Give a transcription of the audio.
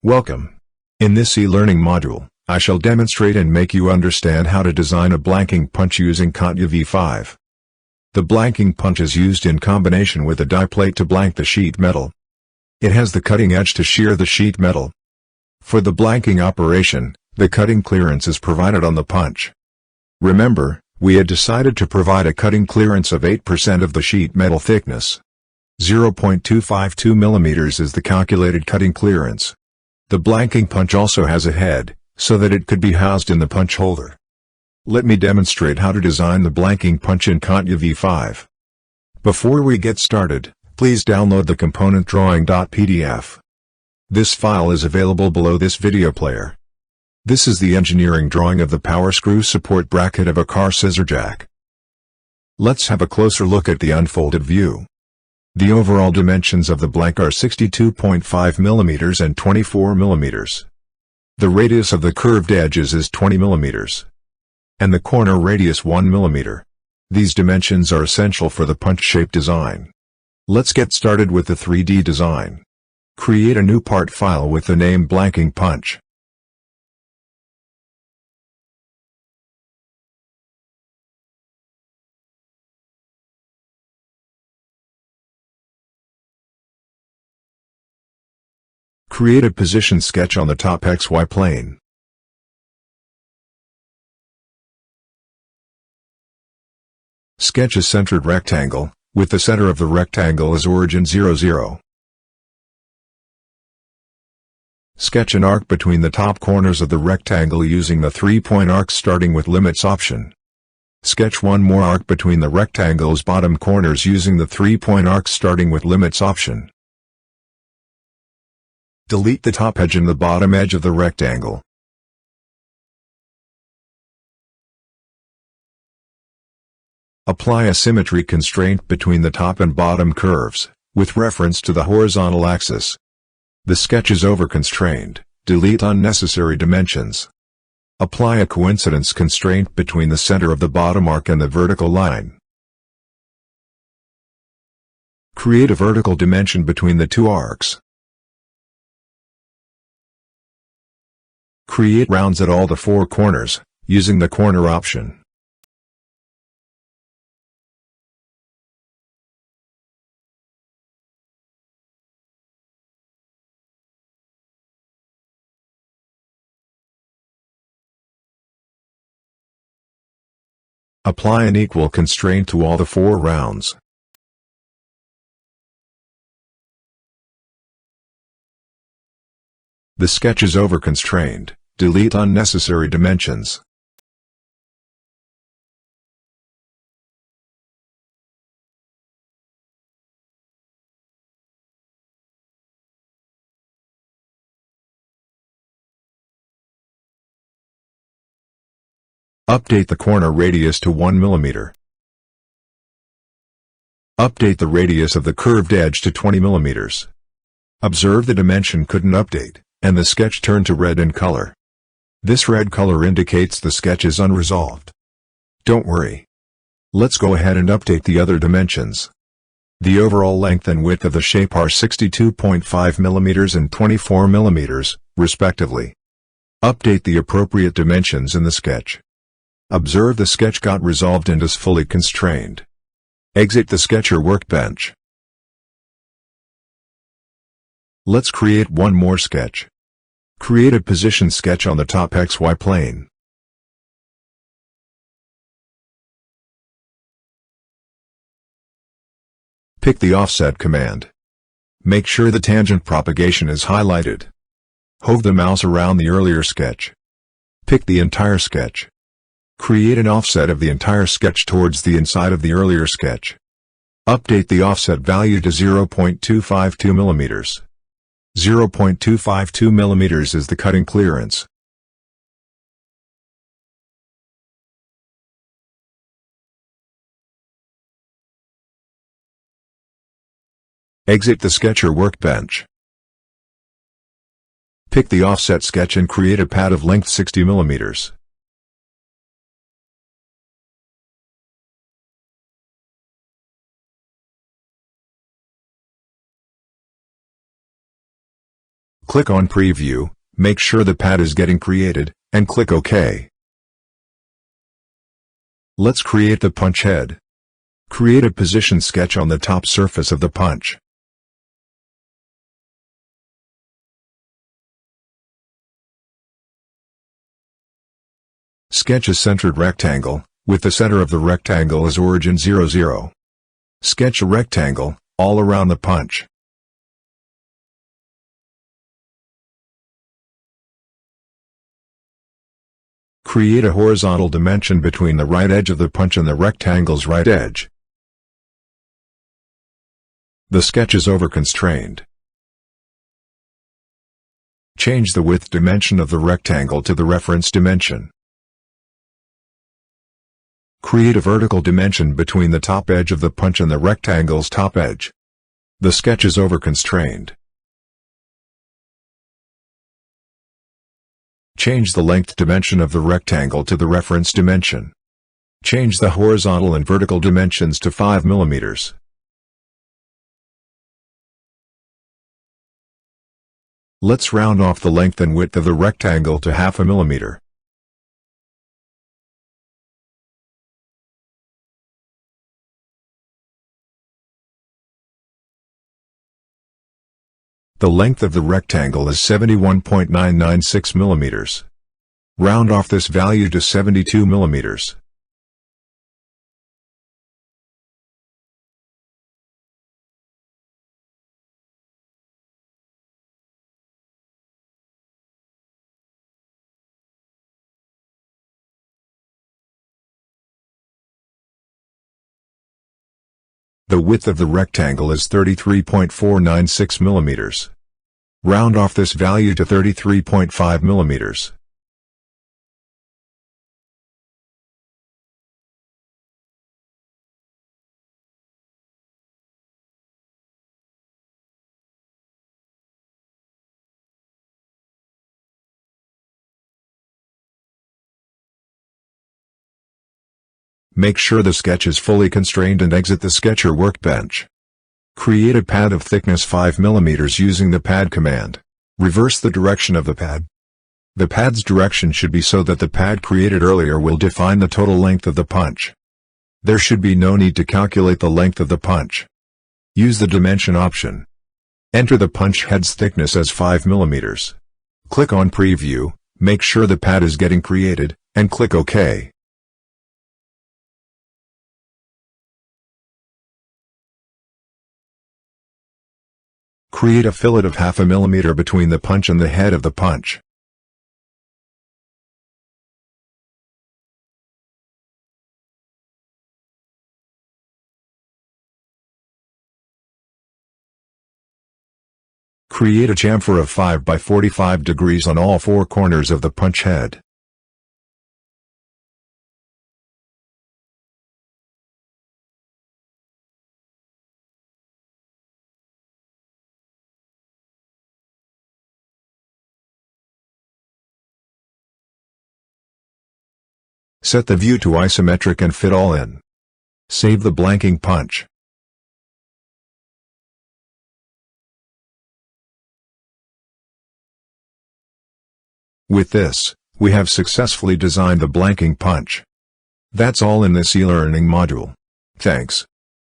Welcome. In this e-learning module, I shall demonstrate and make you understand how to design a blanking punch using CONTIA V5. The blanking punch is used in combination with a die plate to blank the sheet metal. It has the cutting edge to shear the sheet metal. For the blanking operation, the cutting clearance is provided on the punch. Remember, we had decided to provide a cutting clearance of 8% of the sheet metal thickness. 0.252 mm is the calculated cutting clearance. The blanking punch also has a head, so that it could be housed in the punch holder. Let me demonstrate how to design the blanking punch in CONTIA V5. Before we get started, please download the component drawing.pdf. This file is available below this video player. This is the engineering drawing of the power screw support bracket of a car scissor jack. Let's have a closer look at the unfolded view. The overall dimensions of the blank are 62.5 mm and 24 mm. The radius of the curved edges is 20 mm. And the corner radius 1 mm. These dimensions are essential for the punch shape design. Let's get started with the 3D design. Create a new part file with the name blanking punch. Create a position sketch on the top XY plane. Sketch a centered rectangle, with the center of the rectangle as origin 00. Sketch an arc between the top corners of the rectangle using the 3-point arc starting with limits option. Sketch one more arc between the rectangle's bottom corners using the 3-point arc starting with limits option. Delete the top edge and the bottom edge of the rectangle. Apply a symmetry constraint between the top and bottom curves, with reference to the horizontal axis. The sketch is over-constrained. Delete unnecessary dimensions. Apply a coincidence constraint between the center of the bottom arc and the vertical line. Create a vertical dimension between the two arcs. Create rounds at all the four corners, using the corner option. Apply an equal constraint to all the four rounds. The sketch is over-constrained. Delete unnecessary dimensions. Update the corner radius to 1 mm. Update the radius of the curved edge to 20 mm. Observe the dimension couldn't update, and the sketch turned to red in color. This red color indicates the sketch is unresolved. Don't worry. Let's go ahead and update the other dimensions. The overall length and width of the shape are 62.5 mm and 24 mm, respectively. Update the appropriate dimensions in the sketch. Observe the sketch got resolved and is fully constrained. Exit the Sketcher workbench. Let's create one more sketch. Create a position sketch on the top XY plane. Pick the offset command. Make sure the tangent propagation is highlighted. Hover the mouse around the earlier sketch. Pick the entire sketch. Create an offset of the entire sketch towards the inside of the earlier sketch. Update the offset value to 0.252 mm. 0.252 mm is the cutting clearance. Exit the Sketcher workbench. Pick the offset sketch and create a pad of length 60 mm. Click on Preview, make sure the pad is getting created, and click OK. Let's create the punch head. Create a position sketch on the top surface of the punch. Sketch a centered rectangle, with the center of the rectangle as origin 0, 0. Sketch a rectangle, all around the punch. Create a horizontal dimension between the right edge of the punch and the rectangle's right edge. The sketch is over-constrained. Change the width dimension of the rectangle to the reference dimension. Create a vertical dimension between the top edge of the punch and the rectangle's top edge. The sketch is over-constrained. Change the length dimension of the rectangle to the reference dimension. Change the horizontal and vertical dimensions to 5 mm. Let's round off the length and width of the rectangle to 0.5 mm. The length of the rectangle is 71.996 mm. Round off this value to 72 mm. The width of the rectangle is 33.496 mm. Round off this value to 33.5 mm. Make sure the sketch is fully constrained and exit the Sketcher workbench. Create a pad of thickness 5 mm using the pad command. Reverse the direction of the pad. The pad's direction should be so that the pad created earlier will define the total length of the punch. There should be no need to calculate the length of the punch. Use the dimension option. Enter the punch head's thickness as 5 mm. Click on Preview, make sure the pad is getting created, and click OK. Create a fillet of 0.5 mm between the punch and the head of the punch. Create a chamfer of 5 by 45 degrees on all 4 corners of the punch head. Set the view to isometric and fit all in. Save the blanking punch. With this, we have successfully designed the blanking punch. That's all in this e-learning module. Thanks.